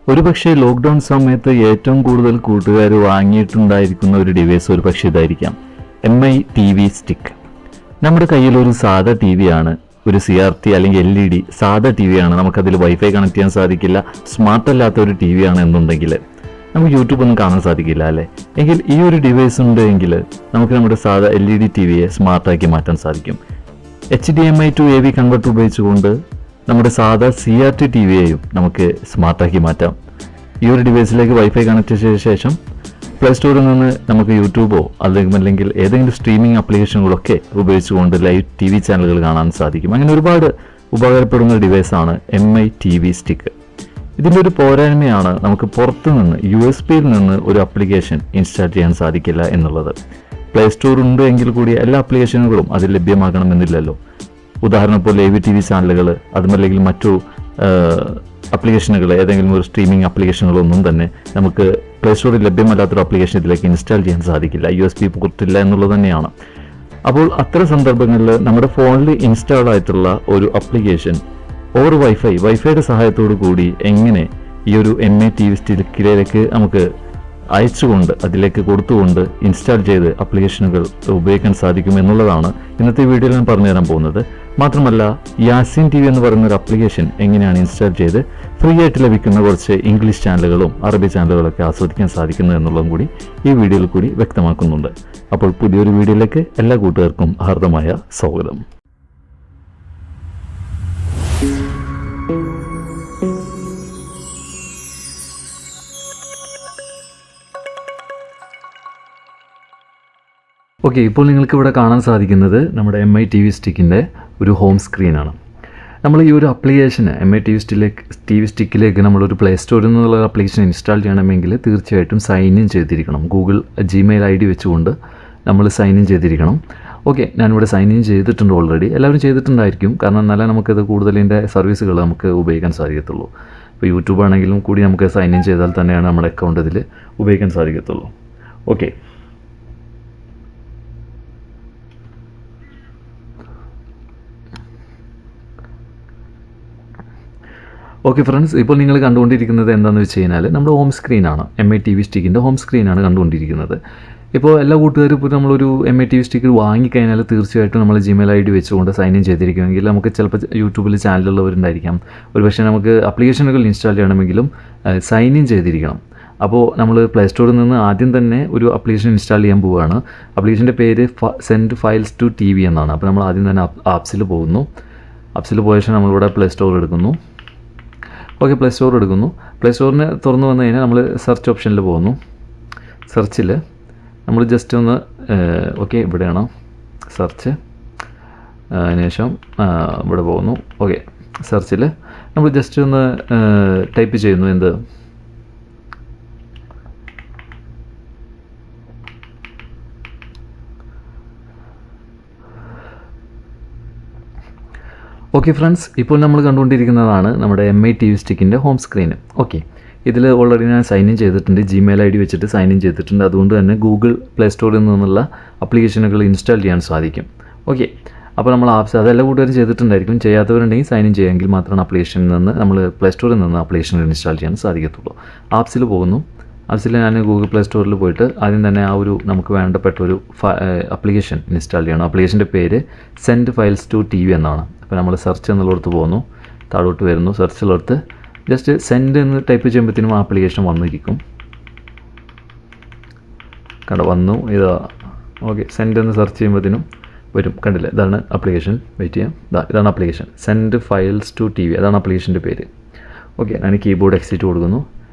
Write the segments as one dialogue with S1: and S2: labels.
S1: ഒരുപക്ഷെ ലോക്ക്ഡൗൺ സമയത്ത് ഏറ്റവും കൂടുതൽ കൂട്ടുകാർ വാങ്ങിയിട്ടുണ്ടായിരിക്കുന്ന ഒരു ഡിവൈസ് ഒരുപക്ഷെ ഇതായിരിക്കാം, MI TV സ്റ്റിക്ക്. നമ്മുടെ കയ്യിൽ ഒരു സാധാ ടി വി ആണ്, ഒരു CRT അല്ലെങ്കിൽ LED സാധാ ടി വി ആണ്, നമുക്കതിൽ വൈഫൈ കണക്ട് ചെയ്യാൻ സാധിക്കില്ല, സ്മാർട്ട് അല്ലാത്ത ഒരു ടി വി ആണ് എന്നുണ്ടെങ്കിൽ നമുക്ക് യൂട്യൂബ് ഒന്നും കാണാൻ സാധിക്കില്ല അല്ലേ. എങ്കിൽ ഈ ഒരു ഡിവൈസ് ഉണ്ട് എങ്കിൽ നമുക്ക് നമ്മുടെ സാധാ LED TV സ്മാർട്ടാക്കി മാറ്റാൻ സാധിക്കും. HDMI to AV കൺവെർട്ടർ ഉപയോഗിച്ചുകൊണ്ട് നമ്മുടെ സാധാ CRT TV നമുക്ക് സ്മാർട്ടാക്കി മാറ്റാം. ഈ ഒരു ഡിവൈസിലേക്ക് വൈഫൈ കണക്ട് ചെയ്ത ശേഷം പ്ലേ സ്റ്റോറിൽ നിന്ന് നമുക്ക് യൂട്യൂബോ അല്ലെങ്കിൽ ഏതെങ്കിലും സ്ട്രീമിംഗ് ആപ്ലിക്കേഷനുകളൊക്കെ ഉപയോഗിച്ചുകൊണ്ട് ലൈവ് TV ചാനലുകൾ കാണാൻ സാധിക്കും. അങ്ങനെ ഒരുപാട് ഉപകാരപ്പെടുന്ന ഡിവൈസാണ് MI TV സ്റ്റിക്ക്. ഇതിൻ്റെ ഒരു പോരായ്മയാണ് നമുക്ക് പുറത്തു നിന്ന് USB-യിൽ നിന്ന് ഒരു ആപ്ലിക്കേഷൻ ഇൻസ്റ്റാൾ ചെയ്യാൻ സാധിക്കില്ല എന്നുള്ളത്. പ്ലേ സ്റ്റോർ ഉണ്ട് എങ്കിൽ കൂടി എല്ലാ ആപ്ലിക്കേഷനുകളും അതിൽ ലഭ്യമാകണമെന്നില്ലല്ലോ. ഉദാഹരണം ഇപ്പോൾ ലൈവ് TV ചാനലുകൾ, അതുമല്ലെങ്കിൽ മറ്റു ആപ്ലിക്കേഷനുകൾ, ഏതെങ്കിലും ഒരു സ്ട്രീമിംഗ് ആപ്ലിക്കേഷനുകളൊന്നും തന്നെ നമുക്ക് പ്ലേ സ്റ്റോറിൽ ലഭ്യമല്ലാത്തൊരു ആപ്ലിക്കേഷൻ ഇതിലേക്ക് ഇൻസ്റ്റാൾ ചെയ്യാൻ സാധിക്കില്ല, USB പോർട്ടില്ല എന്നുള്ളത് തന്നെയാണ്. അപ്പോൾ അത്തരം സന്ദർഭങ്ങളിൽ നമ്മുടെ ഫോണിൽ ഇൻസ്റ്റാൾ ആയിട്ടുള്ള ഒരു ആപ്ലിക്കേഷൻ ഓർ വൈഫൈയുടെ സഹായത്തോടു കൂടി എങ്ങനെ ഈ ഒരു MI TV സ്റ്റിക്കിലേക്ക് നമുക്ക് അയച്ചുകൊണ്ട് അതിലേക്ക് കൊടുത്തുകൊണ്ട് ഇൻസ്റ്റാൾ ചെയ്ത് ആപ്ലിക്കേഷനുകൾ ഉപയോഗിക്കാൻ സാധിക്കും എന്നുള്ളതാണ് ഇന്നത്തെ വീഡിയോയിൽ ഞാൻ പറഞ്ഞു തരാൻ പോകുന്നത്. മാത്രമല്ല യാസിൻ TV എന്ന് പറയുന്ന ഒരു ആപ്ലിക്കേഷൻ എങ്ങനെയാണ് ഇൻസ്റ്റാൾ ചെയ്ത് ഫ്രീ ആയിട്ട് ലഭിക്കുന്ന കുറച്ച് ഇംഗ്ലീഷ് ചാനലുകളും അറബി ചാനലുകളൊക്കെ ആസ്വദിക്കാൻ സാധിക്കുന്നു എന്നുള്ളതും കൂടി ഈ വീഡിയോയിൽ കൂടി വ്യക്തമാക്കുന്നുണ്ട്. അപ്പോൾ പുതിയൊരു വീഡിയോയിലേക്ക് എല്ലാ കൂട്ടുകാർക്കും ഹാർദമായ സ്വാഗതം. ഓക്കെ, ഇപ്പോൾ നിങ്ങൾക്ക് ഇവിടെ കാണാൻ സാധിക്കുന്നത് നമ്മുടെ MI TV സ്റ്റിക്കിൻ്റെ ഒരു ഹോം സ്ക്രീനാണ്. നമ്മൾ ഈ ഒരു ആപ്ലിക്കേഷന് MI TV സ്റ്റിക്കിലേക്ക് നമ്മളൊരു പ്ലേ സ്റ്റോറിൽ നിന്നുള്ള ആപ്ലിക്കേഷൻ ഇൻസ്റ്റാൾ ചെയ്യണമെങ്കിൽ തീർച്ചയായിട്ടും സൈൻ ഇൻ ചെയ്തിരിക്കണം. ഗൂഗിൾ Gmail ID വെച്ചുകൊണ്ട് നമ്മൾ സൈൻ ഇൻ ചെയ്തിരിക്കണം. ഓക്കെ, ഞാനിവിടെ സൈൻ ഇൻ ചെയ്തിട്ടുണ്ട് ഓൾറെഡി. എല്ലാവരും ചെയ്തിട്ടുണ്ടായിരിക്കും, കാരണം എന്നാലേ നമുക്കത് കൂടുതലിൻ്റെ സർവീസുകൾ നമുക്ക് ഉപയോഗിക്കാൻ സാധിക്കത്തുള്ളൂ. ഇപ്പോൾ യൂട്യൂബ് ആണെങ്കിലും കൂടി നമുക്ക് സൈൻ ഇൻ ചെയ്താൽ തന്നെയാണ് നമ്മുടെ അക്കൗണ്ട് ഇതിൽ ഉപയോഗിക്കാൻ സാധിക്കത്തുള്ളൂ. ഓക്കെ, ഓക്കെ ഫ്രണ്ട്സ്, ഇപ്പോൾ നിങ്ങൾ കണ്ടുകൊണ്ടിരിക്കുന്നത് എന്താണെന്ന് വെച്ച് കഴിഞ്ഞാൽ നമ്മുടെ ഹോം സ്ക്രീനാണ്, MI TV സ്റ്റിക്കിൻ്റെ ഹോം സ്ക്രീനാണ് കണ്ടുകൊണ്ടിരിക്കുന്നത്. ഇപ്പോൾ എല്ലാ കൂട്ടുകാരും ഇപ്പോൾ നമ്മളൊരു MI TV സ്റ്റിക്ക് വാങ്ങിക്കഴിഞ്ഞാൽ തീർച്ചയായിട്ടും നമ്മൾ Gmail ID വെച്ചുകൊണ്ട് സൈൻ ഇൻ ചെയ്തിരിക്കുമെങ്കിൽ നമുക്ക് ചിലപ്പോൾ യൂട്യൂബിൽ ചാനലുള്ളവരുണ്ടായിരിക്കാം. ഒരുപക്ഷെ നമുക്ക് ആപ്ലിക്കേഷനുകൾ ഇൻസ്റ്റാൾ ചെയ്യണമെങ്കിലും സൈൻ ഇൻ ചെയ്തിരിക്കണം. അപ്പോൾ നമ്മൾ പ്ലേ സ്റ്റോറിൽ നിന്ന് ആദ്യം തന്നെ ഒരു ആപ്ലിക്കേഷൻ ഇൻസ്റ്റാൾ ചെയ്യാൻ പോവുകയാണ്. ആപ്ലിക്കേഷൻ്റെ പേര് സെൻഡ് ഫയൽസ് ടു TV എന്നാണ്. അപ്പോൾ നമ്മൾ ആദ്യം തന്നെ ആപ്സിൽ പോകുന്നു. ആപ്സിൽ പോയ ശേഷം നമ്മളിവിടെ പ്ലേ സ്റ്റോർ എടുക്കുന്നു. ഓക്കെ, പ്ലേ സ്റ്റോർ എടുക്കുന്നു. പ്ലേ സ്റ്റോറിന് തുറന്നു വന്നു കഴിഞ്ഞാൽ നമ്മൾ സെർച്ച് ഓപ്ഷനിൽ പോകുന്നു. സെർച്ചിൽ നമ്മൾ ജസ്റ്റ് ഒന്ന് ഓക്കെ, ഇവിടെയാണ് സെർച്ച്. അതിനുശേഷം ഇവിടെ പോകുന്നു. ഓക്കെ, സെർച്ചിൽ നമ്മൾ ജസ്റ്റ് ഒന്ന് ടൈപ്പ് ചെയ്യുന്നു. എന്ത് ഓക്കെ ഫ്രണ്ട്സ്, ഇപ്പോൾ നമ്മൾ കണ്ടുകൊണ്ടിരിക്കുന്നതാണ് നമ്മുടെ MI TV സ്റ്റിക്കിൻ്റെ ഹോം സ്ക്രീൻ. ഓക്കെ, ഇതിൽ ഓൾറെഡി ഞാൻ സൈൻ ഇൻ ചെയ്തിട്ടുണ്ട്, Gmail ID വെച്ചിട്ട് സൈൻ ഇൻ ചെയ്തിട്ടുണ്ട്. അതുകൊണ്ട് തന്നെ ഗൂഗിൾ പ്ലേ സ്റ്റോറിൽ നിന്നുള്ള ആപ്ലിക്കേഷനുകൾ ഇൻസ്റ്റാൾ ചെയ്യാൻ സാധിക്കും. ഓക്കെ, അപ്പോൾ നമ്മൾ ആപ്സ് അതെല്ലാം കൂട്ടുകാരും ചെയ്തിട്ടുണ്ടായിരിക്കും. ചെയ്യാത്തവരുണ്ടെങ്കിൽ സൈൻ ഇൻ ചെയ്യുമെങ്കിൽ മാത്രമാണ് ആപ്ലിക്കേഷനിൽ നിന്ന് നമ്മൾ പ്ലേ സ്റ്റോറിൽ നിന്ന് ആപ്ലിക്കേഷനുകൾ ഇൻസ്റ്റാൾ ചെയ്യാൻ സാധിക്കത്തുള്ളൂ. ആപ്സിൽ പോകുന്നു. ആപ്സിൽ ഞാൻ ഗൂഗിൾ പ്ലേ സ്റ്റോറിൽ പോയിട്ട് ആദ്യം തന്നെ ആ ഒരു നമുക്ക് വേണ്ടപ്പെട്ട ഒരു ആപ്ലിക്കേഷൻ ഇൻസ്റ്റാൾ ചെയ്യണം. ആപ്ലിക്കേഷൻ്റെ പേര് സെൻഡ് ഫയൽസ് ടു TV എന്നാണ്. അപ്പോൾ നമ്മൾ സെർച്ച് എന്നുള്ളിടത്ത് പോകുന്നു, താഴോട്ട് വരുന്നു. സെർച്ചിലെടുത്ത് ജസ്റ്റ് സെൻഡ് എന്ന് ടൈപ്പ് ചെയ്യുമ്പോഴത്തേനും ആപ്ലിക്കേഷൻ വന്നിരിക്കും. വന്നു ഇതാ. ഓക്കെ, സെൻഡ് എന്ന് സെർച്ച് ചെയ്യുമ്പോഴത്തേനും വരും. കണ്ടില്ലേ, ഇതാണ് ആപ്ലിക്കേഷൻ. വെയിറ്റ് ചെയ്യാം. ഇതാണ് application send files to TV, അതാണ് ആപ്ലിക്കേഷൻ്റെ പേര്. ഓക്കെ, ഞാൻ കീബോർഡ് എക്സിറ്റ് കൊടുക്കുന്നു,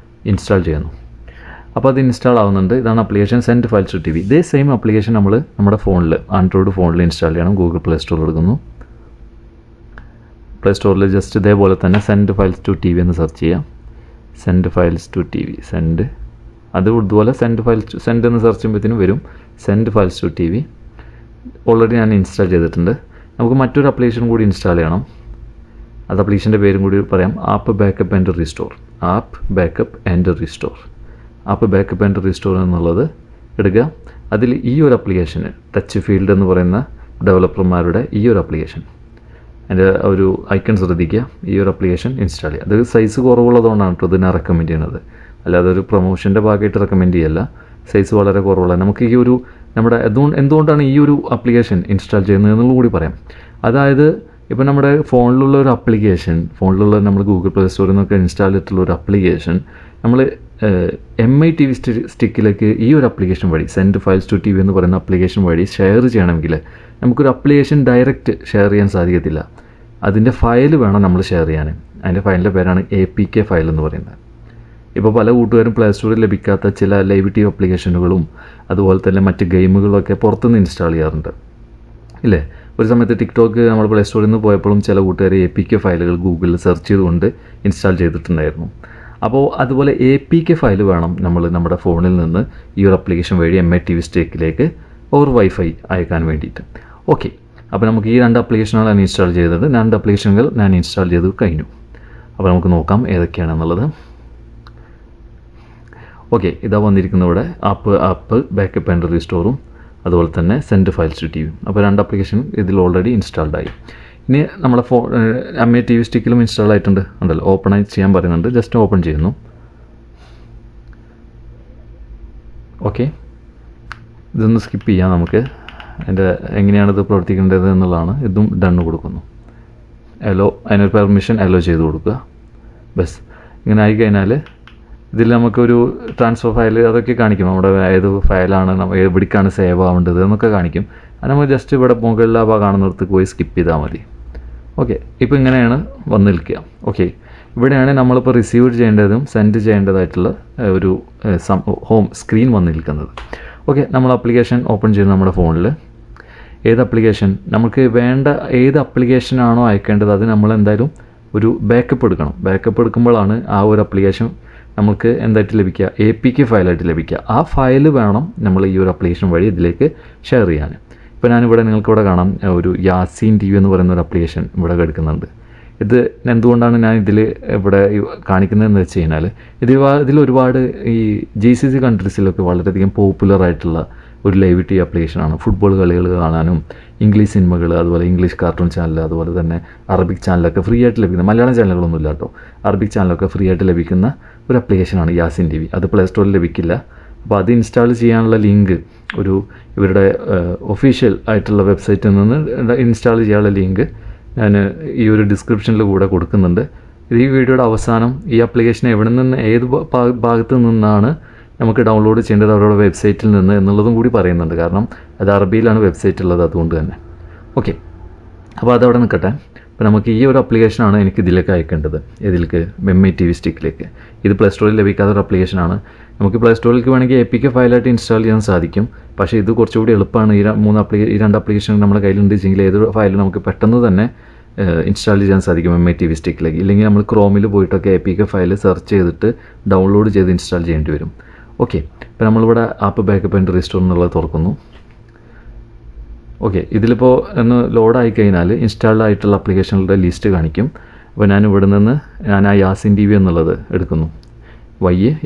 S1: ഇൻസ്റ്റാൾ ചെയ്യുന്നു. അപ്പോൾ അത് ഇൻസ്റ്റാൾ ആവുന്നുണ്ട്. ഇതാണ് application send files to TV. ഇതേ സെയിം ആപ്ലിക്കേഷൻ നമ്മൾ നമ്മുടെ ഫോണിൽ ആൻഡ്രോയിഡ് ഫോണിൽ ഇൻസ്റ്റാൾ ചെയ്യണം. ഗൂഗിൾ പ്ലേ സ്റ്റോറിൽ എടുക്കുന്നു. പ്ലേ സ്റ്റോറിൽ ജസ്റ്റ് ഇതേപോലെ തന്നെ സെൻഡ് ഫയൽസ് ടു TV എന്ന് സെർച്ച് ചെയ്യാം. Send files to TV, send അത് ഇതുപോലെ സെൻഡ് എന്ന് സെർച്ച് ചെയ്യുമ്പോഴത്തേനും വരും send files to TV. Already ഞാൻ ഇൻസ്റ്റാൾ ചെയ്തിട്ടുണ്ട്. നമുക്ക് മറ്റൊരു ആപ്ലിക്കേഷൻ കൂടി ഇൻസ്റ്റാൾ ചെയ്യണം. അത് ആപ്ലിക്കേഷൻ്റെ പേരും കൂടി പറയാം. App backup and restore. App backup and restore. App backup and restore എന്നുള്ളത് എടുക്കുക. അതിൽ ഈ ഒരു ആപ്ലിക്കേഷന് ടച്ച് ഫീൽഡ് എന്ന് പറയുന്ന ഡെവലപ്പർമാരുടെ ഈ ഒരു ആപ്ലിക്കേഷൻ അതിൻ്റെ ഒരു ഐക്കൺ ശ്രദ്ധിക്കുക, ഈ ഒരു ആപ്ലിക്കേഷൻ ഇൻസ്റ്റാൾ ചെയ്യുക. അത് സൈസ് കുറവുള്ളതുകൊണ്ടാണ് കേട്ടോ ഇതിനെ റെക്കമെൻഡ് ചെയ്യുന്നത്, അല്ലാതെ ഒരു പ്രൊമോഷൻ്റെ ഭാഗമായിട്ട് റെക്കമെൻഡ് ചെയ്യല്ല. സൈസ് വളരെ കുറവുള്ള നമുക്ക് ഈ ഒരു നമ്മുടെ എന്തുകൊണ്ടാണ് ഈ ഒരു ആപ്ലിക്കേഷൻ ഇൻസ്റ്റാൾ ചെയ്യുന്നത് എന്നുള്ളത് കൂടി പറയാം. അതായത് ഇപ്പോൾ നമ്മുടെ ഫോണിലുള്ള ഒരു ആപ്ലിക്കേഷൻ, ഫോണിലുള്ള നമ്മൾ ഗൂഗിൾ പ്ലേ സ്റ്റോറിൽ നിന്നൊക്കെ ഇൻസ്റ്റാൾ ചെയ്തിട്ടുള്ള ഒരു ആപ്ലിക്കേഷൻ നമ്മൾ MI TV സ്റ്റിക്കിലേക്ക് ഈ ഒരു ആപ്ലിക്കേഷൻ വഴി സെൻഡ് ഫയൽസ് ടു TV എന്ന് പറയുന്ന ആപ്ലിക്കേഷൻ വഴി ഷെയർ ചെയ്യണമെങ്കിൽ നമുക്കൊരു ആപ്ലിക്കേഷൻ ഡയറക്റ്റ് ഷെയർ ചെയ്യാൻ സാധിക്കത്തില്ല. അതിൻ്റെ ഫയൽ വേണം നമ്മൾ ഷെയർ ചെയ്യാൻ. അതിൻ്റെ ഫയലിൻ്റെ പേരാണ് APK ഫയൽ എന്ന് പറയുന്നത്. ഇപ്പോൾ പല കൂട്ടുകാരും പ്ലേ സ്റ്റോറിൽ ലഭിക്കാത്ത ചില ലൈവ് TV ആപ്ലിക്കേഷനുകളും അതുപോലെ തന്നെ മറ്റ് ഗെയിമുകളൊക്കെ പുറത്തുനിന്ന് ഇൻസ്റ്റാൾ ചെയ്യാറുണ്ട് ഇല്ലേ. ഒരു സമയത്ത് ടിക്ടോക്ക് നമ്മൾ പ്ലേ സ്റ്റോറിൽ നിന്ന് പോയപ്പോഴും ചില കൂട്ടുകാർ APK ഫയലുകൾ ഗൂഗിളിൽ സെർച്ച് ചെയ്തുകൊണ്ട് ഇൻസ്റ്റാൾ ചെയ്തിട്ടുണ്ടായിരുന്നു. അപ്പോൾ അതുപോലെ APK ഫയൽ വേണം നമ്മൾ നമ്മുടെ ഫോണിൽ നിന്ന് ഈ ഒരു ആപ്ലിക്കേഷൻ വഴി MI TV സ്റ്റിക്കിലേക്ക് ഓർ വൈഫൈ അയക്കാൻ വേണ്ടിയിട്ട്. ഓക്കെ, അപ്പോൾ നമുക്ക് ഈ 2 ആപ്ലിക്കേഷനുകൾ ഞാൻ ഇൻസ്റ്റാൾ ചെയ്തത്, 2 ആപ്ലിക്കേഷനുകൾ ഞാൻ ഇൻസ്റ്റാൾ ചെയ്ത് കഴിഞ്ഞു. അപ്പോൾ നമുക്ക് നോക്കാം ഏതൊക്കെയാണെന്നുള്ളത്. ഓക്കെ, ഇതാ വന്നിരിക്കുന്ന ഇവിടെ ആപ്പ് ബാക്കപ്പ് ആൻഡ് റീസ്റ്റോറും അതുപോലെ തന്നെ സെൻഡ് ഫയൽസ് ടു TV. അപ്പോൾ 2 ആപ്ലിക്കേഷൻ ഇതിൽ ഓൾറെഡി ഇൻസ്റ്റാൾഡ് ആയി. ഇനി നമ്മുടെ MI TV സ്റ്റിക്കിലും ഇൻസ്റ്റാൾ ആയിട്ടുണ്ട് ഉണ്ടല്ലോ. ഓപ്പൺ ആയി ചെയ്യാൻ പറയുന്നുണ്ട്, ജസ്റ്റ് ഓപ്പൺ ചെയ്യുന്നു. ഓക്കെ, ഇതൊന്ന് സ്കിപ്പ് ചെയ്യാം നമുക്ക്. അതിൻ്റെ എങ്ങനെയാണിത് പ്രവർത്തിക്കേണ്ടത് എന്നുള്ളതാണ്. ഇതും ഡണ്ണ് കൊടുക്കുന്നു. അതിനൊരു പെർമിഷൻ അലോ ചെയ്ത് കൊടുക്കുക. ബസ് ഇങ്ങനെ ആയിക്കഴിഞ്ഞാൽ ഇതിൽ നമുക്കൊരു ട്രാൻസ്ഫർ ഫയൽ അതൊക്കെ കാണിക്കും. നമ്മുടെ ഏത് ഫയലാണ് എവിടേക്കാണ് സേവ് ആവേണ്ടത് എന്നൊക്കെ കാണിക്കും. അത് നമ്മൾ ജസ്റ്റ് ഇവിടെ മുകളിൽ കാണുന്നിടത്ത് പോയി സ്കിപ്പ് ചെയ്താൽ മതി. ഓക്കെ, ഇപ്പോൾ ഇങ്ങനെയാണ് വന്ന് നിൽക്കുക. ഓക്കെ, ഇവിടെയാണ് നമ്മളിപ്പോൾ റിസീവ് ചെയ്യേണ്ടതും സെൻഡ് ചെയ്യേണ്ടതായിട്ടുള്ള ഒരു ഹോം സ്ക്രീൻ വന്ന് നിൽക്കുന്നത്. ഓക്കെ, നമ്മൾ ആപ്ലിക്കേഷൻ ഓപ്പൺ ചെയ്ത് നമ്മുടെ ഫോണിൽ ഏത് ആപ്ലിക്കേഷൻ നമുക്ക് വേണ്ട, ഏത് ആപ്ലിക്കേഷനാണോ അയക്കേണ്ടത് അത് നമ്മൾ എന്തായാലും ഒരു ബാക്കപ്പ് എടുക്കണം. ബാക്കപ്പ് എടുക്കുമ്പോഴാണ് ആ ഒരു ആപ്ലിക്കേഷൻ നമുക്ക് എന്തായിട്ട് ലഭിക്കുക, APK ഫയലായിട്ട് ലഭിക്കുക. ആ ഫയൽ വേണം നമ്മൾ ഈ ഒരു ആപ്ലിക്കേഷൻ വഴി ഇതിലേക്ക് ഷെയർ ചെയ്യാൻ. ഇപ്പോൾ ഞാനിവിടെ നിങ്ങൾക്കിവിടെ കാണാം ഒരു യാസീൻ TV എന്ന് പറയുന്ന ഒരു ആപ്ലിക്കേഷൻ ഇവിടെ എടുക്കുന്നുണ്ട്. ഇത് എന്തുകൊണ്ടാണ് ഞാൻ ഇതിൽ ഇവിടെ കാണിക്കുന്നതെന്ന് വെച്ച് കഴിഞ്ഞാൽ ഇതിൽ ഒരുപാട് ഈ GCC കൺട്രീസിലൊക്കെ വളരെയധികം പോപ്പുലറായിട്ടുള്ള ഒരു ലൈവ് TV ആപ്ലിക്കേഷനാണ്. ഫുട്ബോൾ കളികൾ കാണാനും ഇംഗ്ലീഷ് സിനിമകൾ അതുപോലെ ഇംഗ്ലീഷ് കാർട്ടൂൺ ചാനൽ അതുപോലെ തന്നെ അറബിക് ചാനലൊക്കെ ഫ്രീ ആയിട്ട് ലഭിക്കുന്ന, മലയാളം ചാനലുകളൊന്നും ഇല്ല കേട്ടോ, അറബിക് ചാനലൊക്കെ ഫ്രീ ആയിട്ട് ലഭിക്കുന്ന ഒരു ആപ്ലിക്കേഷനാണ് യാസീൻ TV. അത് പ്ലേ സ്റ്റോറിൽ ലഭിക്കില്ല. അപ്പോൾ അത് ഇൻസ്റ്റാൾ ചെയ്യാനുള്ള ലിങ്ക് ഇവരുടെ ഒഫീഷ്യൽ ആയിട്ടുള്ള വെബ്സൈറ്റിൽ നിന്ന് ഇൻസ്റ്റാൾ ചെയ്യാനുള്ള ലിങ്ക് ഞാൻ ഈ ഒരു ഡിസ്ക്രിപ്ഷനിൽ കൂടെ കൊടുക്കുന്നുണ്ട്. ഈ വീഡിയോയുടെ അവസാനം ഈ ആപ്ലിക്കേഷൻ എവിടെ നിന്ന് ഏത് ഭാഗത്ത് നിന്നാണ് നമുക്ക് ഡൗൺലോഡ് ചെയ്യേണ്ടത് അവരുടെ വെബ്സൈറ്റിൽ നിന്ന് എന്നുള്ളതും കൂടി പറയുന്നുണ്ട്. കാരണം അത് അറബിയിലാണ് വെബ്സൈറ്റ് ഉള്ളത്, അതുകൊണ്ട് തന്നെ. ഓക്കെ, അപ്പോൾ അതവിടെ നിൽക്കട്ടെ. അപ്പോൾ നമുക്ക് ഈ ഒരു ആപ്ലിക്കേഷനാണ് എനിക്ക് ഇതിലേക്ക് അയക്കേണ്ടത്. ഇതിലേക്ക് MI TV സ്റ്റിക്കിലേക്ക്. ഇത് പ്ലേ സ്റ്റോറിൽ ലഭിക്കാത്ത ഒരു ആപ്ലിക്കേഷനാണ്. നമുക്ക് പ്ലേ സ്റ്റോറിലേക്ക് വേണമെങ്കിൽ APK ഫയലായിട്ട് ഇൻസ്റ്റാൾ ചെയ്യാൻ സാധിക്കും. പക്ഷേ ഇത് കുറച്ചുകൂടി എളുപ്പമാണ്. ഈ 2 ആപ്ലിക്കേഷൻ നമ്മുടെ കയ്യിലുണ്ട് വെച്ചെങ്കിൽ ഏതൊരു ഫയൽ നമുക്ക് പെട്ടെന്ന് തന്നെ ഇൻസ്റ്റാൾ ചെയ്യാൻ സാധിക്കും MI TV സ്റ്റിക്കിലേക്ക്. ഇല്ലെങ്കിൽ നമ്മൾ ക്രോമിൽ പോയിട്ടൊക്കെ APK ഫയൽ സെർച്ച് ചെയ്തിട്ട് ഡൗൺലോഡ് ചെയ്ത് ഇൻസ്റ്റാൾ ചെയ്യേണ്ടി വരും. ഓക്കെ, ഇപ്പോൾ നമ്മളിവിടെ ആപ്പ് ബാക്കപ്പ് ആൻഡ് റീസ്റ്റോർ എന്നുള്ളത് തുറക്കുന്നു. ഓക്കെ, ഇതിലിപ്പോൾ ഒന്ന് ലോഡായി കഴിഞ്ഞാൽ ഇൻസ്റ്റാൾഡ് ആയിട്ടുള്ള ആപ്ലിക്കേഷനുകളുടെ ലിസ്റ്റ് കാണിക്കും. അപ്പോൾ ഞാൻ ഇവിടെ നിന്ന് ആ യാസീൻ TV എന്നുള്ളത് എടുക്കുന്നു.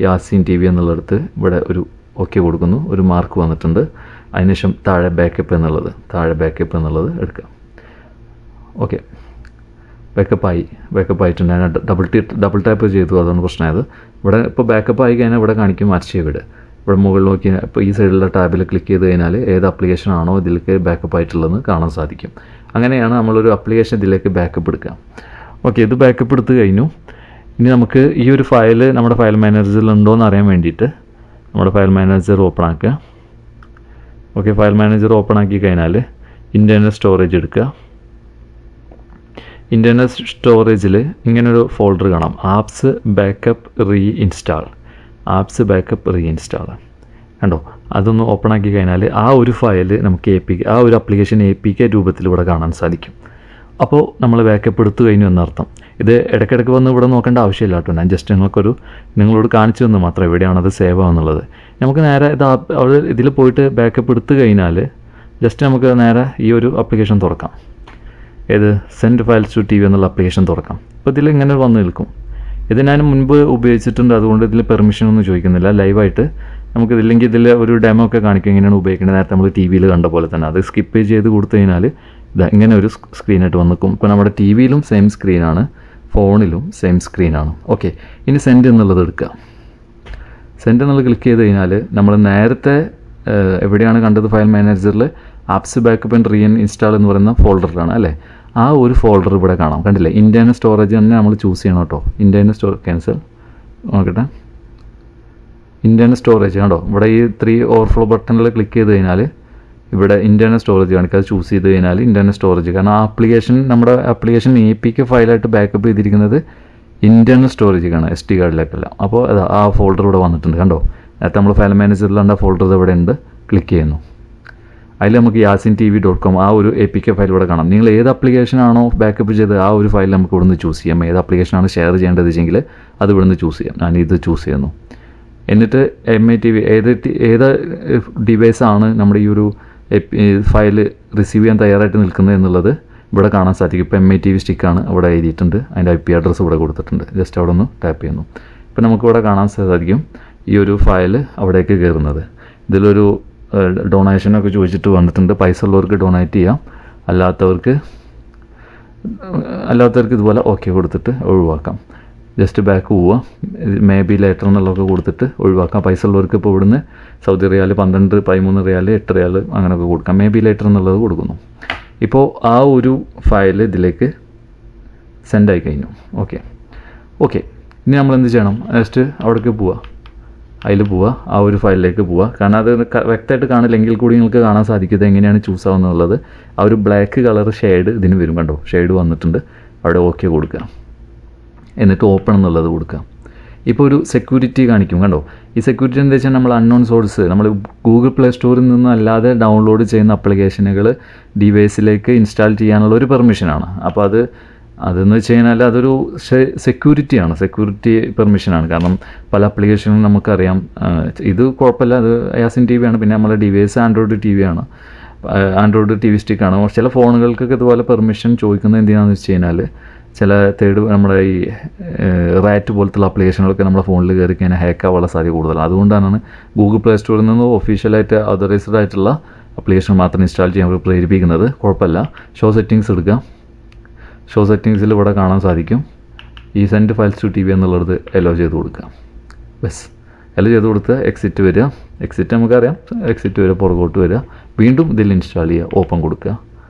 S1: യാസീൻ TV എന്നുള്ളടത്ത് ഇവിടെ ഒരു ഓക്കെ കൊടുക്കുന്നു. ഒരു മാർക്ക് വന്നിട്ടുണ്ട്. അതിനുശേഷം താഴെ ബാക്കപ്പ് എന്നുള്ളത് എടുക്കാം. ഓക്കെ, ബാക്കപ്പ് ആയിട്ടുണ്ട്. ഞാൻ ഡബിൾ ടാപ്പ് ചെയ്തു, അതാണ് പ്രശ്നമായത്. ഇവിടെ ഇപ്പോൾ ബാക്കപ്പ് ആയി കഴിഞ്ഞാൽ ഇവിടെ കാണിക്കും അർച്ചീവ്ഡ്. ഇവിടെ മുകളിൽ നോക്കി ഇപ്പോൾ ഈ സൈഡിലുള്ള ടാബിൽ ക്ലിക്ക് ചെയ്ത് കഴിഞ്ഞാൽ ഏത് ആപ്ലിക്കേഷൻ ആണോ ഇതിലേക്ക് ബാക്കപ്പ് ആയിട്ടുള്ളതെന്ന് കാണാൻ സാധിക്കും. അങ്ങനെയാണ് നമ്മളൊരു ആപ്ലിക്കേഷൻ ഇതിലേക്ക് ബാക്കപ്പ് എടുക്കുക. ഓക്കെ, ഇത് ബാക്കപ്പ് എടുത്ത് കഴിഞ്ഞു. ഇനി നമുക്ക് ഈ ഒരു ഫയൽ നമ്മുടെ ഫയൽ മാനേജറിൽ ഉണ്ടോ എന്ന് അറിയാൻ വേണ്ടിയിട്ട് നമ്മുടെ ഫയൽ മാനേജർ ഓപ്പൺ ആക്കുക. ഓക്കെ, ഫയൽ മാനേജർ ഓപ്പൺ ആക്കി കഴിഞ്ഞാൽ ഇൻറ്റേർണൽ സ്റ്റോറേജ് എടുക്കുക. ഇൻറ്റേർണൽ സ്റ്റോറേജിൽ ഇങ്ങനൊരു ഫോൾഡർ കാണാം, ആപ്സ് ബാക്കപ്പ് റീഇൻസ്റ്റാൾ കണ്ടോ. അതൊന്ന് ഓപ്പൺ ആക്കി കഴിഞ്ഞാൽ ആ ഒരു ഫയൽ നമുക്ക് ആ ഒരു ആപ്ലിക്കേഷൻ APK രൂപത്തിൽ ഇവിടെ കാണാൻ സാധിക്കും. അപ്പോൾ നമ്മൾ ബാക്കപ്പ് എടുത്തു കഴിഞ്ഞു എന്നർത്ഥം. ഇത് ഇടയ്ക്കിടയ്ക്ക് വന്ന് ഇവിടെ നോക്കേണ്ട ആവശ്യമില്ല കേട്ടോ. ഞാൻ ജസ്റ്റ് നിങ്ങളോട് കാണിച്ചു തന്നു മാത്രം എവിടെയാണത് സേവ് ആവുന്നുള്ളത്. നമുക്ക് നേരെ ഇതിൽ പോയിട്ട് ബാക്കപ്പ് എടുത്തു കഴിഞ്ഞാൽ ജസ്റ്റ് നമുക്ക് നേരെ ഈ ഒരു ആപ്ലിക്കേഷൻ തുറക്കാം. സെൻഡ് ഫയൽസ് ടു TV എന്നുള്ള ആപ്ലിക്കേഷൻ തുറക്കാം. അപ്പോൾ ഇതിൽ ഇങ്ങനെ വന്ന് നിൽക്കും. ഇത് ഞാൻ മുൻപ് ഉപയോഗിച്ചിട്ടുണ്ട്, അതുകൊണ്ട് ഇതിൽ പെർമിഷൻ ഒന്നും ചോദിക്കുന്നില്ല. ലൈവായിട്ട് നമുക്കിതില്ലെങ്കിൽ ഇതിൽ ഒരു ഡെമോ ഒക്കെ കാണിക്കും എങ്ങനെയാണ് ഉപയോഗിക്കുന്നത്. നേരത്തെ നമ്മൾ ടി വിയിൽ കണ്ട പോലെ തന്നെ അത് സ്കിപ്പ് ചെയ്ത് കൊടുത്തു കഴിഞ്ഞാൽ ഇത് ഇങ്ങനെ ഒരു സ്ക്രീനായിട്ട് വന്നിക്കും. ഇപ്പോൾ നമ്മുടെ ടി വിയിലും സെയിം സ്ക്രീനാണ്, ഫോണിലും സെയിം സ്ക്രീനാണ്. ഓക്കെ, ഇനി സെൻഡ് എന്നുള്ളത് എടുക്കുക. സെൻഡ് എന്നുള്ളത് ക്ലിക്ക് ചെയ്ത് കഴിഞ്ഞാൽ നമ്മൾ നേരത്തെ എവിടെയാണ് കണ്ടത്, ഫയൽ മാനേജറിൽ ആപ്സ് ബാക്കപ്പ് ആൻഡ് ഇൻസ്റ്റാൾ എന്ന് പറയുന്ന ഫോൾഡറിലാണ് അല്ലേ. ആ ഒരു ഫോൾഡർ ഇവിടെ കാണാം, കണ്ടില്ലേ. ഇൻറ്റേർണൽ സ്റ്റോറേജ് തന്നെ നമ്മൾ ചൂസ് ചെയ്യണം കേട്ടോ. ഇൻറ്റേർണൽ ക്യാൻസൽ നോക്കട്ടെ. ഇൻറ്റേർണൽ സ്റ്റോറേജ് കണ്ടോ, ഇവിടെ ഈ 3 ഓവർഫ്ലോ ബട്ടണിൽ ക്ലിക്ക് ചെയ്ത് കഴിഞ്ഞാൽ ഇവിടെ ഇൻറ്റേർണൽ സ്റ്റോറേജ് കാണിക്കുക. അത് ചൂസ് ചെയ്ത് കഴിഞ്ഞാൽ ഇൻറ്റേർണൽ സ്റ്റോറേജ്, കാരണം നമ്മുടെ ആപ്ലിക്കേഷൻ APK ഫയലായിട്ട് ബാക്കപ്പ് ചെയ്തിരിക്കുന്നത് ഇൻറ്റേർണൽ സ്റ്റോറേജ് കാണാം, SD കാർഡിലേക്കല്ല. അപ്പോൾ ആ ഫോൾഡർ ഇവിടെ വന്നിട്ടുണ്ട് കണ്ടോ. നേരത്തെ നമ്മൾ ഫയൽ മാനേജറിലുള്ള ഫോൾഡർ ഇവിടെ ഉണ്ട്. ക്ലിക്ക് ചെയ്യുന്നു, അതിൽ നമുക്ക് yasin.tv.com ആ ഒരു APK ഫയൽ ഇവിടെ കാണാം. നിങ്ങൾ ഏത് ആപ്ലിക്കേഷനാണോ ബാക്കപ്പ് ചെയ്ത് ആ ഒരു ഫയൽ നമുക്ക് ഇവിടുന്ന് ചൂസ് ചെയ്യാം. ഏത് ആപ്ലിക്കേഷനാണ് ഷെയർ ചെയ്യേണ്ടത് വെച്ചെങ്കിൽ അത് ഇവിടുന്ന് ചൂസ് ചെയ്യാം. ഞാൻ ഇത് ചൂസ് ചെയ്യുന്നു. എന്നിട്ട് MITV ഏത് ഡിവൈസാണ് നമ്മുടെ ഈ ഒരു ഫയൽ റിസീവ് ചെയ്യാൻ തയ്യാറായിട്ട് നിൽക്കുന്നത് എന്നുള്ളത് ഇവിടെ കാണാൻ സാധിക്കും. ഇപ്പോൾ MITV സ്റ്റിക്കാണ് അവിടെ എഴുതിയിട്ടുണ്ട്, അതിൻ്റെ IP അഡ്രസ്സ് ഇവിടെ കൊടുത്തിട്ടുണ്ട്. ജസ്റ്റ് അവിടെ ഒന്ന് ടാപ്പ് ചെയ്യുന്നു. ഇപ്പോൾ നമുക്കിവിടെ കാണാൻ സാധിക്കും ഈ ഒരു ഫയൽ അവിടേക്ക് കയറുന്നത്. ഇതിലൊരു ഡൊണേഷനൊക്കെ ചോദിച്ചിട്ട് വന്നിട്ടുണ്ട്. പൈസ ഉള്ളവർക്ക് ഡൊണേറ്റ് ചെയ്യാം, അല്ലാത്തവർക്ക് ഇതുപോലെ ഓക്കെ കൊടുത്തിട്ട് ഒഴിവാക്കാം. ജസ്റ്റ് ബാക്ക് പോവുക, മേ ബി ലേറ്റർ എന്നുള്ളതൊക്കെ കൊടുത്തിട്ട് ഒഴിവാക്കാം. പൈസ ഉള്ളവർക്ക് ഇപ്പോൾ ഇവിടുന്ന് സൗദി റിയാൽ 12, 13 റിയാൽ, 8 റിയാൽ അങ്ങനെയൊക്കെ കൊടുക്കാം. മേ ബി ലേറ്റർ എന്നുള്ളത് കൊടുക്കുന്നു. ഇപ്പോൾ ആ ഒരു ഫയൽ ഇതിലേക്ക് സെൻഡ് ആയി കഴിഞ്ഞു. ഓക്കെ ഇനി നമ്മൾ എന്ത് ചെയ്യണം, ജസ്റ്റ് അവിടേക്ക് പോവുക, അതിൽ പോവുക, ആ ഒരു ഫയലിലേക്ക് പോവുക. കാരണം അത് വ്യക്തമായിട്ട് കാണില്ലെങ്കിൽ കൂടി നിങ്ങൾക്ക് കാണാൻ സാധിക്കുന്നത് എങ്ങനെയാണ് ചൂസ് ആവുന്നുള്ളത്. ആ ഒരു ബ്ലാക്ക് കളർ ഷെയ്ഡ് ഇതിന് വരും കണ്ടോ, ഷെയ്ഡ് വന്നിട്ടുണ്ട്. അവിടെ ഓക്കെ കൊടുക്കുക, എന്നിട്ട് ഓപ്പൺ എന്നുള്ളത് കൊടുക്കുക. ഇപ്പോൾ ഒരു സെക്യൂരിറ്റി കാണിക്കും കണ്ടോ. ഈ സെക്യൂരിറ്റി എന്താ വെച്ചാൽ നമ്മൾ അൺനോൺ സോഴ്സ്, നമ്മൾ ഗൂഗിൾ പ്ലേ സ്റ്റോറിൽ നിന്ന് അല്ലാതെ ഡൗൺലോഡ് ചെയ്യുന്ന ആപ്ലിക്കേഷനുകൾ ഡിവൈസിലേക്ക് ഇൻസ്റ്റാൾ ചെയ്യാനുള്ള ഒരു പെർമിഷനാണ്. അപ്പോൾ അതെന്ന് വെച്ച് കഴിഞ്ഞാൽ അതൊരു സെക്യൂരിറ്റിയാണ്, സെക്യൂരിറ്റി പെർമിഷനാണ്. കാരണം പല ആപ്ലിക്കേഷനും നമുക്കറിയാം, ഇത് കുഴപ്പമില്ല, അത് yasin.tv ആണ്. പിന്നെ നമ്മളെ ഡിവൈസ് ആൻഡ്രോയിഡ് TV സ്റ്റിക്കാണ്. ചില ഫോണുകൾക്കൊക്കെ ഇതുപോലെ പെർമിഷൻ ചോദിക്കുന്നത് എന്തിനാണെന്ന് വെച്ച് കഴിഞ്ഞാൽ ചില നമ്മുടെ ഈ റാറ്റ് പോലത്തുള്ള ആപ്ലിക്കേഷനുകളൊക്കെ നമ്മുടെ ഫോണിൽ കയറി കഴിഞ്ഞാൽ ഹാക്ക് ആവാനുള്ള സാധ്യത കൂടുതലാണ്. അതുകൊണ്ടാണ് ഗൂഗിൾ പ്ലേ സ്റ്റോറിൽ നിന്ന് ഒഫീഷ്യലായിട്ട് ഓതറൈസ്ഡ് ആയിട്ടുള്ള ആപ്ലിക്കേഷൻ മാത്രം ഇൻസ്റ്റാൾ ചെയ്യാൻ പ്രേരിപ്പിക്കുന്നത്. കുഴപ്പമില്ല. ഷോ സെറ്റിങ്സ് എടുക്കുക. ഷോ സെറ്റിങ്സിൽ ഇവിടെ കാണാൻ സാധിക്കും ഈ സെൻഡ് ഫയൽസ് ടു TV എന്നുള്ളത് എലോ ചെയ്ത് കൊടുക്കുക. ബസ് എലോ ചെയ്ത് കൊടുത്ത് എക്സിറ്റ് വരിക. എക്സിറ്റ് നമുക്കറിയാം, എക്സിറ്റ് വരിക, പുറകോട്ട് വരിക, വീണ്ടും ഇതിൽ ഇൻസ്റ്റാൾ ചെയ്യുക, ഓപ്പൺ കൊടുക്കുക.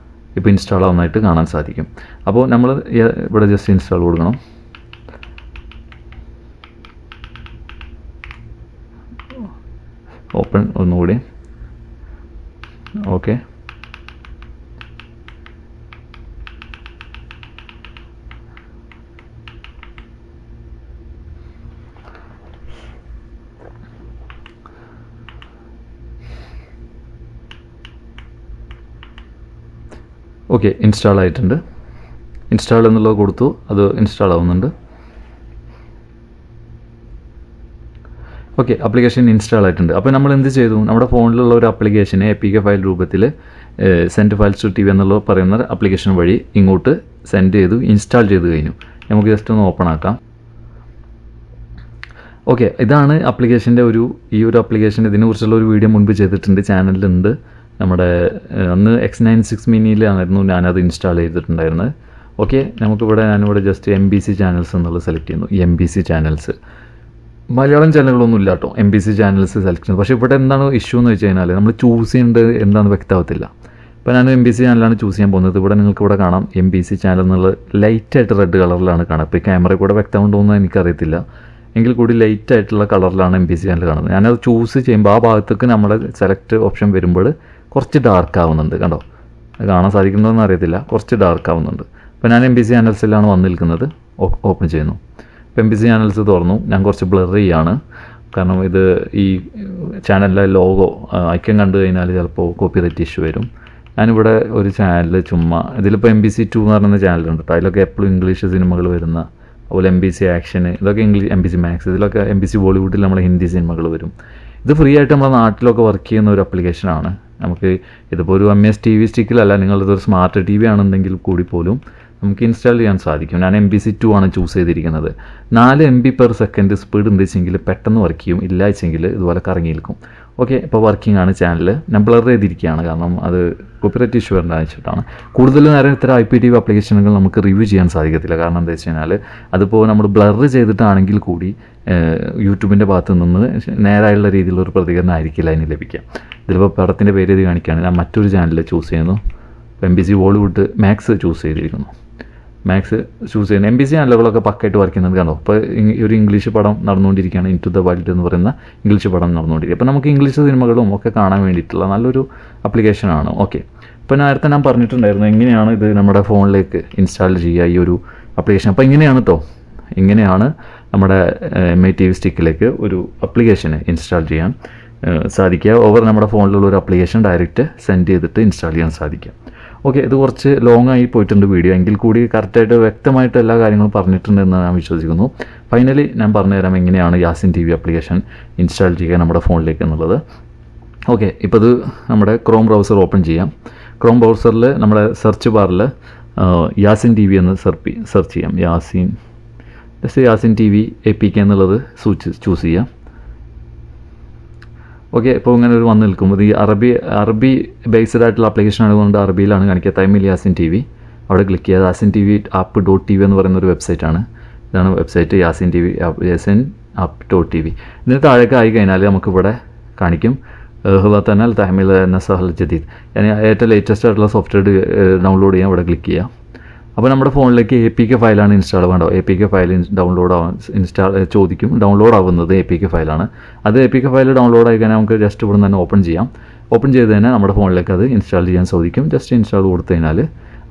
S1: ഇപ്പോൾ ഇൻസ്റ്റാൾ ആവുന്നതായിട്ട് കാണാൻ സാധിക്കും. അപ്പോൾ നമ്മൾ ഇവിടെ ജസ്റ്റ് ഇൻസ്റ്റാൾ കൊടുക്കണം. ഓപ്പൺ ഒന്നുകൂടി. ഓക്കെ, ഇൻസ്റ്റാൾ ആയിട്ടുണ്ട്. ഇൻസ്റ്റാൾ എന്നുള്ളത് കൊടുത്തു, അത് ഇൻസ്റ്റാൾ ആവുന്നുണ്ട്. ആപ്ലിക്കേഷൻ ഇൻസ്റ്റാൾ ആയിട്ടുണ്ട്. അപ്പോൾ നമ്മൾ എന്ത് ചെയ്തു, നമ്മുടെ ഫോണിലുള്ള ഒരു ആപ്ലിക്കേഷനെ APK ഫയൽ രൂപത്തിൽ സെൻഡ് ഫയൽസ് ടു TV എന്നുള്ള പറയുന്ന ആപ്ലിക്കേഷൻ വഴി ഇങ്ങോട്ട് സെൻഡ് ചെയ്തു, ഇൻസ്റ്റാൾ ചെയ്ത് കഴിഞ്ഞു. നമുക്ക് ജസ്റ്റ് ഒന്ന് ഓപ്പൺ ആക്കാം. ഇതാണ് ആപ്ലിക്കേഷൻ്റെ ഈ ഒരു ആപ്ലിക്കേഷൻ. ഇതിനെക്കുറിച്ചുള്ള ഒരു വീഡിയോ മുൻപ് ചെയ്തിട്ടുണ്ട്, ചാനലിലുണ്ട്. നമ്മുടെ അന്ന് X96 മിനിയിലായിരുന്നു ഞാനത് ഇൻസ്റ്റാൾ ചെയ്തിട്ടുണ്ടായിരുന്നത്. ഞാനിവിടെ ജസ്റ്റ് MBC ചാനൽസ് എന്നുള്ളത് സെലക്ട് ചെയ്യുന്നു. MBC ചാനൽസ് മലയാളം ചാനലുകളൊന്നും ഇല്ല കേട്ടോ, MBC ചാനൽസ് സെലക്ട് ചെയ്യുന്നു. പക്ഷേ ഇവിടെ എന്താണ് ഇഷ്യൂ എന്ന് വെച്ച് കഴിഞ്ഞാൽ നമ്മൾ ചൂസ് ചെയ്യേണ്ടത് എന്താണെന്ന് വ്യക്തമാവത്തില്ല. ഇപ്പോൾ ഞാൻ MBC ചാനലാണ് ചൂസ് ചെയ്യാൻ പോകുന്നത്. നിങ്ങൾക്ക് ഇവിടെ കാണാം MBC ചാനൽ എന്നുള്ളത് ലൈറ്റായിട്ട് റെഡ് കളറിലാണ് കാണുക. ഇപ്പോൾ ഈ ക്യാമറ കൂടെ വ്യക്തമുണ്ടോ എന്ന് എനിക്കറിയത്തില്ല, എങ്കിൽ കൂടി ലൈറ്റായിട്ടുള്ള കളറിലാണ് MBC ചാനൽ കാണുന്നത്. ഞാനത് ചൂസ് ചെയ്യുമ്പോൾ ആ ഭാഗത്തേക്ക് നമ്മുടെ സെലക്ട് ഓപ്ഷൻ വരുമ്പോൾ കുറച്ച് ഡാർക്ക് ആവുന്നുണ്ട് കണ്ടോ, കാണാൻ സാധിക്കുന്നതെന്ന് അറിയത്തില്ല, കുറച്ച് ഡാർക്ക് ആവുന്നുണ്ട്. അപ്പോൾ ഞാൻ MBC ചാനൽസിലാണ് വന്ന് നിൽക്കുന്നത്. ഓപ്പൺ ചെയ്യുന്നു. ഇപ്പോൾ MBC ചാനൽസ് തുറന്നു. ഞാൻ കുറച്ച് ബ്ലർ ചെയ്യാണ്, കാരണം ഇത് ഈ ചാനലിലെ ലോഗോ ഐക്കൺ കണ്ടു കഴിഞ്ഞാൽ ചിലപ്പോൾ കോപ്പിറൈറ്റ് ഇഷ്യൂ വരും. ഞാനിവിടെ ഒരു ചാനൽ ചുമ്മാ, ഇതിലിപ്പോൾ MBC2 എന്ന് പറയുന്ന ചാനലുണ്ട് കേട്ടോ. അതിലൊക്കെ എപ്പോഴും ഇംഗ്ലീഷ് സിനിമകൾ വരുന്ന, അതുപോലെ MBC ആക്ഷൻ, ഇതൊക്കെ MBC മാക്സ്, ഇതിലൊക്കെ MBC ബോളിവുഡിൽ നമ്മളെ ഹിന്ദി സിനിമകൾ വരും. ഇത് ഫ്രീ ആയിട്ട് നമ്മുടെ നാട്ടിലൊക്കെ വർക്ക് ചെയ്യുന്ന ഒരു ആപ്ലിക്കേഷനാണ്. നമുക്ക് ഇതിപ്പോൾ ഒരു MS TV സ്റ്റിക്കിലല്ല, നിങ്ങളിതൊരു സ്മാർട്ട് TV ആണെന്നെങ്കിൽ കൂടി പോലും നമുക്ക് ഇൻസ്റ്റാൾ ചെയ്യാൻ സാധിക്കും. ഞാൻ MPC2 ആണ് ചൂസ് ചെയ്തിരിക്കുന്നത്. 4 MB/s സ്പീഡ് ഉണ്ട് വെച്ചെങ്കിൽ പെട്ടെന്ന് വർക്ക് ചെയ്യും, ഇല്ല വെച്ചെങ്കിൽ ഇതുപോലെ കറങ്ങി നിൽക്കും. ഓക്കെ, ഇപ്പോൾ വർക്കിംഗ് ആണ് ചാനൽ. ഞാൻ ബ്ലർ ചെയ്തിരിക്കുകയാണ്, കാരണം അത് കോപ്പിറൈറ്റ് ഇഷ്യൂ വരേണ്ട വെച്ചിട്ടാണ്. കൂടുതൽ നേരം ഇത്തരം IPTV ആപ്ലിക്കേഷനുകൾ നമുക്ക് റിവ്യൂ ചെയ്യാൻ സാധിക്കത്തില്ല. കാരണം എന്താ വെച്ച് കഴിഞ്ഞാൽ അതിപ്പോൾ നമ്മൾ ബ്ലർ ചെയ്തിട്ടാണെങ്കിൽ കൂടി യൂട്യൂബിൻ്റെ ഭാഗത്ത് നിന്ന് നേരായുള്ള രീതിയിലുള്ള ഒരു പ്രതികരണം ആയിരിക്കില്ല അതിന് ലഭിക്കുക. ഇതിലിപ്പോൾ പടത്തിൻ്റെ പേര് ഇത് കാണിക്കുകയാണ്. ഞാൻ മറ്റൊരു ചാനൽ ചൂസ് ചെയ്യുന്നു. MPC ബോളിവുഡ് മാക്സ് ചൂസ് ചെയ്തിരിക്കുന്നു. മാക്സ് ചൂസ് ചെയ്യുന്ന MPC ചാനലുകളൊക്കെ പക്കായിട്ട് വർക്ക് ചെയ്യുന്നത് കണ്ടോ. ഇപ്പോൾ ഒരു ഇംഗ്ലീഷ് പടം നടന്നുകൊണ്ടിരിക്കുകയാണ്, ഇൻ ടു ദ വൈൽഡ് എന്ന് പറയുന്ന ഇംഗ്ലീഷ് പടം നടന്നുകൊണ്ടിരിക്കുക. അപ്പോൾ നമുക്ക് ഇംഗ്ലീഷ് സിനിമകളും ഒക്കെ കാണാൻ വേണ്ടിയിട്ടുള്ള നല്ലൊരു ആപ്ലിക്കേഷനാണ്. ഓക്കെ, ഇപ്പോൾ നേരത്തെ ഞാൻ പറഞ്ഞിട്ടുണ്ടായിരുന്നു എങ്ങനെയാണ് ഇത് നമ്മുടെ ഫോണിലേക്ക് ഇൻസ്റ്റാൾ ചെയ്യുക ഈ ഒരു ആപ്ലിക്കേഷൻ. അപ്പോൾ ഇങ്ങനെയാണ് കേട്ടോ, ഇങ്ങനെയാണ് നമ്മുടെ MI TV സ്റ്റിക്കിലേക്ക് ഒരു ആപ്ലിക്കേഷന് ഇൻസ്റ്റാൾ ചെയ്യാൻ സാധിക്കുക. ഓവർ നമ്മുടെ ഫോണിലുള്ള ഒരു ആപ്ലിക്കേഷൻ ഡയറക്റ്റ് സെൻഡ് ചെയ്തിട്ട് ഇൻസ്റ്റാൾ ചെയ്യാൻ സാധിക്കും. ഓക്കെ, ഇത് കുറച്ച് ലോങ് ആയി പോയിട്ടുണ്ട് വീഡിയോ, എങ്കിൽ കൂടി കറക്റ്റായിട്ട് വ്യക്തമായിട്ട് എല്ലാ കാര്യങ്ങളും പറഞ്ഞിട്ടുണ്ടെന്ന് ഞാൻ വിശ്വസിക്കുന്നു. ഫൈനലി ഞാൻ പറഞ്ഞുതരാം എങ്ങനെയാണ് യാസിൻ TV ആപ്ലിക്കേഷൻ ഇൻസ്റ്റാൾ ചെയ്യുക നമ്മുടെ ഫോണിലേക്ക് എന്നുള്ളത്. ഓക്കെ, ഇപ്പോൾ ഇത് നമ്മുടെ ക്രോം ബ്രൗസർ ഓപ്പൺ ചെയ്യാം. ക്രോം ബ്രൗസറിൽ നമ്മുടെ സെർച്ച് ബാറിൽ യാസിൻ TV എന്ന് സെർച്ച് ചെയ്യാം. യാസിൻ TV APK എന്നുള്ളത് ചൂസ് ചെയ്യാം. ഓക്കെ, ഇപ്പോൾ ഇങ്ങനെ ഒരു വന്ന് നിൽക്കുമ്പോൾ ഈ അറബി ബേസ്ഡ് ആയിട്ടുള്ള ആപ്ലിക്കേഷൻ ആയതുകൊണ്ട് അറബിയിലാണ് കാണിക്കുക. തൈമിൽ യാസിൻ TV അവിടെ ക്ലിക്ക് ചെയ്ത് യാസിൻ TV app.tv എന്ന് പറയുന്ന ഒരു വെബ്സൈറ്റാണ്. ഇതാണ് വെബ്സൈറ്റ് യാസിൻ app.tv. ഇതിന് താഴേക്ക് ആയി കഴിഞ്ഞാൽ നമുക്കിവിടെ കാണിക്കും ഹുലത്തനാൽ തഹമിൽ എന്ന സഹൽ ജദീദ്, ഏറ്റവും ലേറ്റസ്റ്റ് ആയിട്ടുള്ള സോഫ്റ്റ്വെയർ ഡൗൺലോഡ് ചെയ്യാൻ ഇവിടെ ക്ലിക്ക് ചെയ്യാം. അപ്പോൾ നമ്മുടെ ഫോണിലേക്ക് APK ഫയലാണ് ഇൻസ്റ്റാൾ വേണ്ടോ. APK ഫയൽ ചോദിക്കും. ഡൗൺലോഡ് ആവുന്നത് APK ഫയലാണ്. അത് APK ഫയൽ ഡൗൺലോഡ് ആയി കഴിഞ്ഞാൽ നമുക്ക് ജസ്റ്റ് ഇവിടെ നിന്ന് തന്നെ ഓപ്പൺ ചെയ്യാം. ഓപ്പൺ ചെയ്ത് തന്നെ നമ്മുടെ ഫോണിലേക്ക് അത് ഇൻസ്റ്റാൾ ചെയ്യാൻ സാധിക്കും. ജസ്റ്റ് ഇൻസ്റ്റാൾ കൊടുത്തു കഴിഞ്ഞാൽ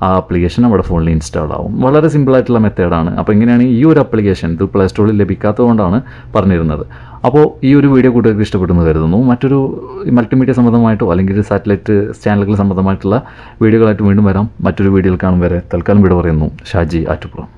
S1: ആ ആപ്ലിക്കേഷൻ നമ്മുടെ ഫോണിൽ ഇൻസ്റ്റാൾ ആവും. വളരെ സിമ്പിളായിട്ടുള്ള മെത്തേഡാണ്. അപ്പോൾ ഇങ്ങനെയാണ് ഈ ഒരു ആപ്ലിക്കേഷൻ ഇത് പ്ലേ സ്റ്റോറിൽ ലഭിക്കാത്തതുകൊണ്ടാണ് പറഞ്ഞിരുന്നത്. അപ്പോൾ ഈ ഒരു വീഡിയോ കൂട്ടുകാർക്ക് ഇഷ്ടപ്പെടുന്നു കരുതുന്നു. മറ്റൊരു മൾട്ടിമീഡിയ സംബന്ധമായിട്ടോ അല്ലെങ്കിൽ സാറ്റലൈറ്റ് ചാനലുകൾ സംബന്ധമായിട്ടുള്ള വീഡിയോകളായിട്ട് വീണ്ടും വരാം. മറ്റൊരു വീഡിയോയിൽ കാണും വരെ തൽക്കാലം വിട പറയുന്നു. ഷാജി ആറ്റുപുറം.